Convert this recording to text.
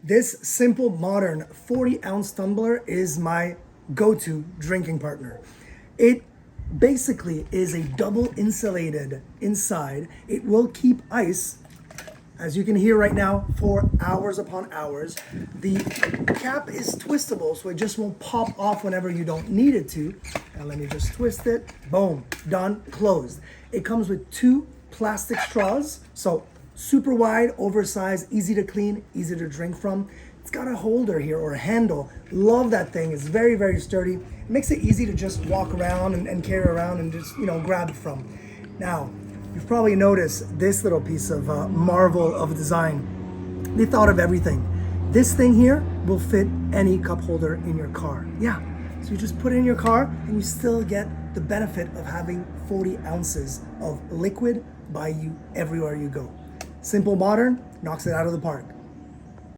This simple, modern 40-ounce tumbler is my go-to drinking partner. It basically is a double insulated inside. It will keep ice, as you can hear right now, for hours upon hours. The cap is twistable, so it just won't pop off whenever you don't need it to. And let me just twist it. Boom, done, closed. It comes with 2 plastic straws, so super wide, oversized, easy to clean, easy to drink from. It's got a holder here, or a handle. Love that thing. It's very, very sturdy. It makes it easy to just walk around and carry around and just, grab it from. Now, you've probably noticed this little piece of marvel of design. They thought of everything. This thing here will fit any cup holder in your car. Yeah, so you just put it in your car and you still get the benefit of having 40 ounces of liquid by you everywhere you go. Simple, modern, knocks it out of the park.